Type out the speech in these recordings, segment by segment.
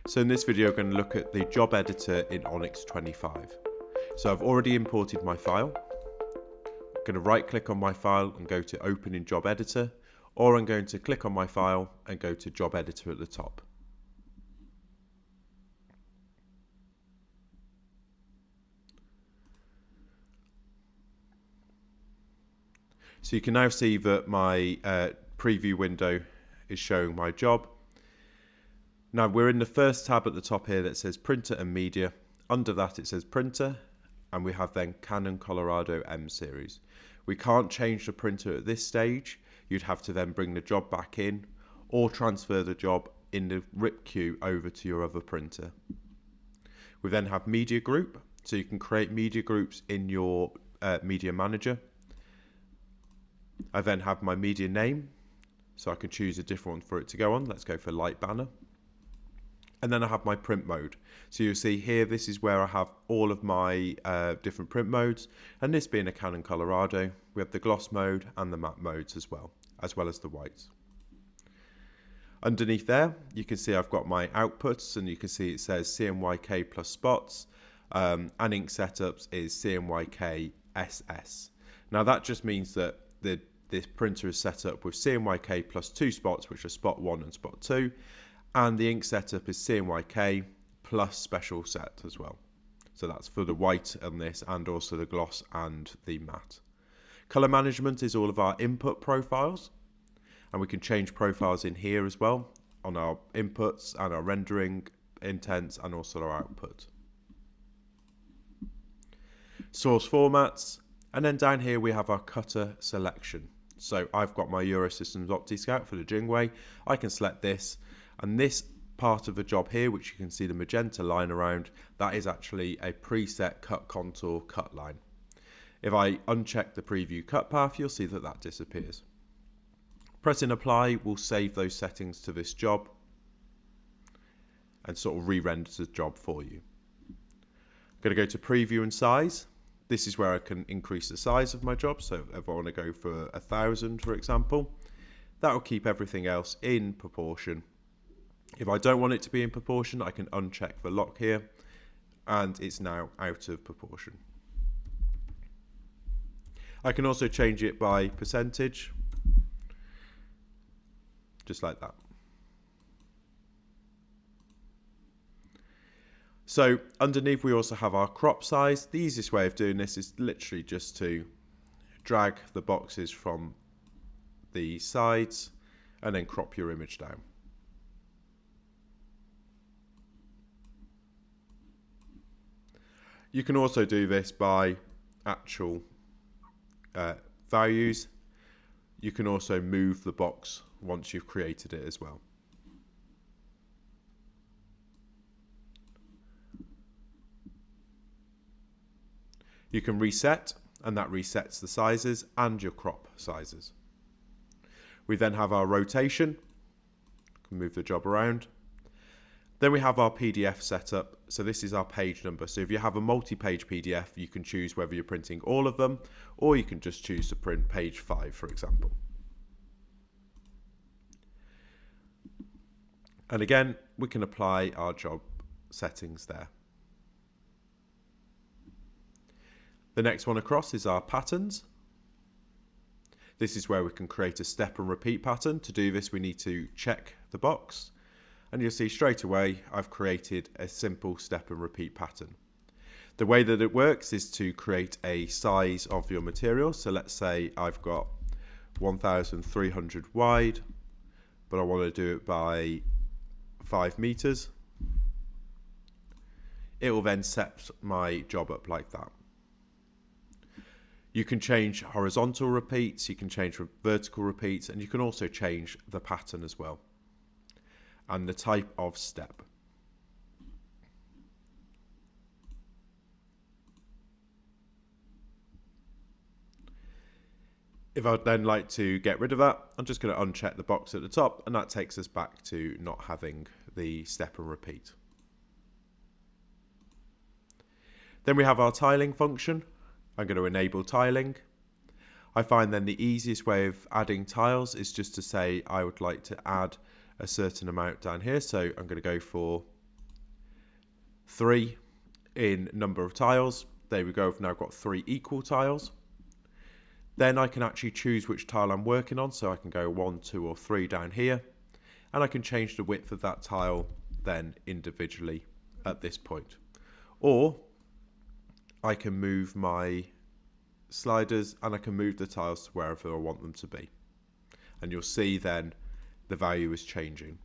So in this video, I'm going to look at the job editor in Onyx 25. So I've already imported my file. I'm going to right click on my file and go to open in job editor, or I'm going to click on my file and go to job editor at the top. So you can now see that my preview window is showing my job. Now we're in the first tab at the top here that says printer and media. Under that it says printer, and we have then Canon Colorado M series. We can't change the printer at this stage. You'd have to then bring the job back in or transfer the job in the RIP queue over to your other printer. We then have media group, so you can create media groups in your media manager. I then have my media name, so I can choose a different one for it to go on. Let's go for light banner. And then I have my print mode. So you'll see here, this is where I have all of my different print modes. And this being a Canon Colorado, we have the gloss mode and the matte modes as well as the whites. Underneath there, you can see I've got my outputs, and you can see it says CMYK plus spots, and ink setups is CMYK SS. Now that just means that this printer is set up with CMYK plus 2 spots, which are spot 1 and spot 2, and the ink setup is CMYK plus special set as well. So that's for the white on this, and also the gloss and the matte. Color management is all of our input profiles, and we can change profiles in here as well on our inputs and our rendering intents, and also our output. Source formats, and then down here we have our cutter selection. So I've got my Eurosystems OptiScout for the Jingwei. I can select this, and this part of the job here, which you can see the magenta line around, that is actually a preset cut contour cut line. If I uncheck the preview cut path, you'll see that that disappears. Pressing apply will save those settings to this job and sort of re-renders the job for you. I'm going to go to preview and size. This is where I can increase the size of my job. So if I want to go for 1,000, for example, that will keep everything else in proportion. If I don't want it to be in proportion, I can uncheck the lock here, and it's now out of proportion. I can also change it by percentage, just like that. So underneath we also have our crop size. The easiest way of doing this is literally just to drag the boxes from the sides and then crop your image down. You can also do this by actual values. You can also move the box once you've created it as well. You can reset, and that resets the sizes and your crop sizes. We then have our rotation. Can move the job around. Then we have our PDF setup. So this is our page number. So if you have a multi-page PDF, you can choose whether you're printing all of them, or you can just choose to print page 5, for example. And again, we can apply our job settings there. The next one across is our patterns. This is where we can create a step and repeat pattern. To do this, we need to check the box, and you'll see straight away I've created a simple step and repeat pattern. The way that it works is to create a size of your material. So let's say I've got 1,300 wide, but I want to do it by 5 meters. It will then set my job up like that. You can change horizontal repeats, you can change vertical repeats, and you can also change the pattern as well, and the type of step. If I'd then like to get rid of that, I'm just going to uncheck the box at the top, and that takes us back to not having the step and repeat. Then we have our tiling function. I'm going to enable tiling. I find then the easiest way of adding tiles is just to say I would like to add a certain amount down here. So I'm going to go for 3 in number of tiles. There we go, I've now got 3 equal tiles. Then I can actually choose which tile I'm working on, so I can go 1, 2 or 3 down here, and I can change the width of that tile then individually at this point. Or I can move my sliders and I can move the tiles to wherever I want them to be. And you'll see then the value is changing.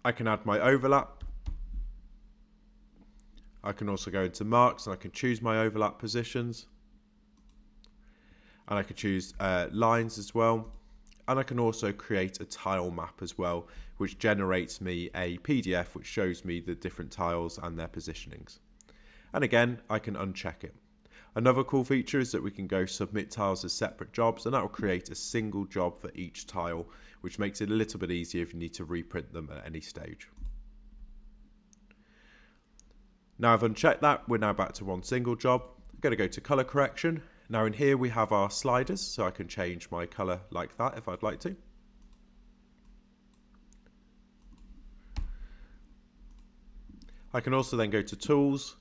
I can add my overlap. I can also go into marks and I can choose my overlap positions. And I can choose lines as well. And I can also create a tile map as well, which generates me a PDF which shows me the different tiles and their positionings. And again, I can uncheck it. Another cool feature is that we can go submit tiles as separate jobs, and that will create a single job for each tile, which makes it a little bit easier if you need to reprint them at any stage. Now I've unchecked that, we're now back to one single job. I'm going to go to color correction. Now in here we have our sliders, so I can change my color like that if I'd like to. I can also then go to tools.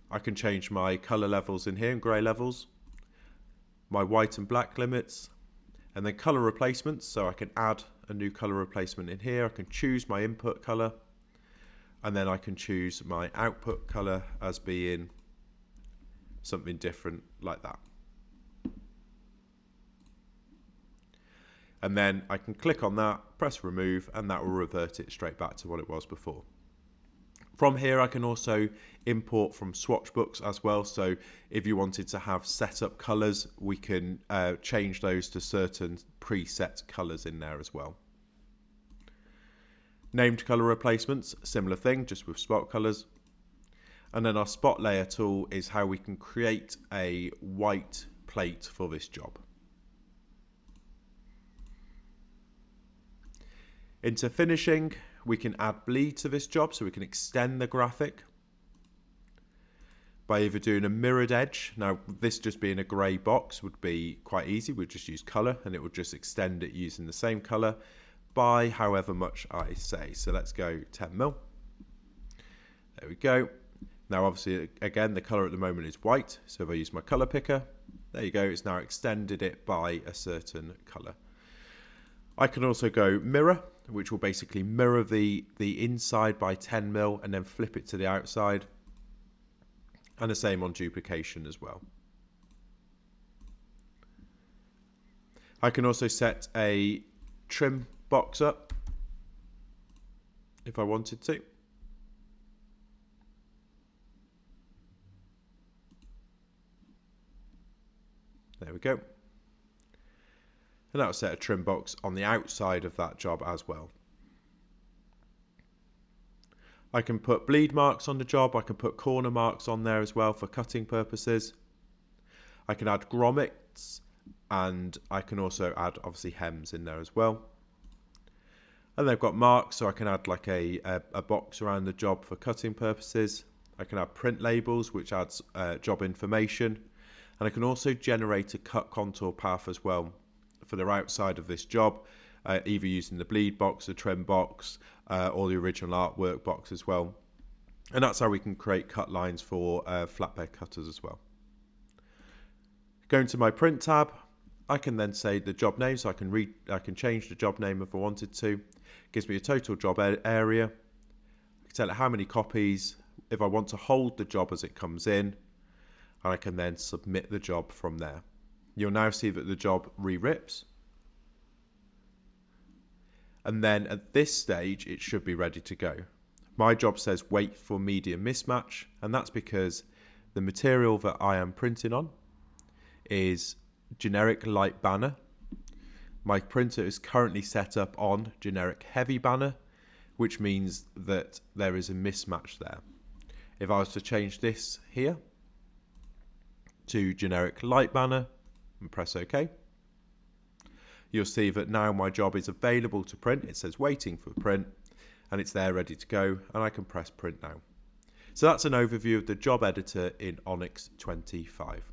I can change my color levels in here and gray levels, my white and black limits, and then color replacements. So I can add a new color replacement in here. I can choose my input color, and then I can choose my output color as being something different like that. And then I can click on that, press remove, and that will revert it straight back to what it was before. From here, I can also import from swatch books as well. So if you wanted to have set up colors, we can change those to certain preset colors in there as well. Named color replacements, similar thing, just with spot colors. And then our spot layer tool is how we can create a white plate for this job. Into finishing, we can add bleed to this job, so we can extend the graphic by either doing a mirrored edge. Now this just being a grey box would be quite easy. We'd just use colour and it would just extend it using the same colour by however much I say. So let's go 10mm. There we go. Now obviously again the colour at the moment is white, so if I use my colour picker, there you go, it's now extended it by a certain colour. I can also go mirror, which will basically mirror the inside by 10mm and then flip it to the outside. And the same on duplication as well. I can also set a trim box up if I wanted to. There we go. And that'll set a trim box on the outside of that job as well. I can put bleed marks on the job. I can put corner marks on there as well for cutting purposes. I can add grommets, and I can also add obviously hems in there as well. And they've got marks, so I can add like a box around the job for cutting purposes. I can add print labels, which adds job information. And I can also generate a cut contour path as well for the outside of this job, either using the bleed box, the trim box, or the original artwork box as well. And that's how we can create cut lines for flatbed cutters as well. Going to my print tab, I can then say the job name, so I can change the job name if I wanted to. It gives me a total job area. I can tell it how many copies, if I want to hold the job as it comes in, and I can then submit the job from there. You'll now see that the job re-rips. And then at this stage, it should be ready to go. My job says wait for medium mismatch, and that's because the material that I am printing on is generic light banner. My printer is currently set up on generic heavy banner, which means that there is a mismatch there. If I was to change this here to generic light banner and press OK, you'll see that now my job is available to print. It says waiting for print, and it's there ready to go, and I can press print now. So that's an overview of the job editor in Onyx 25.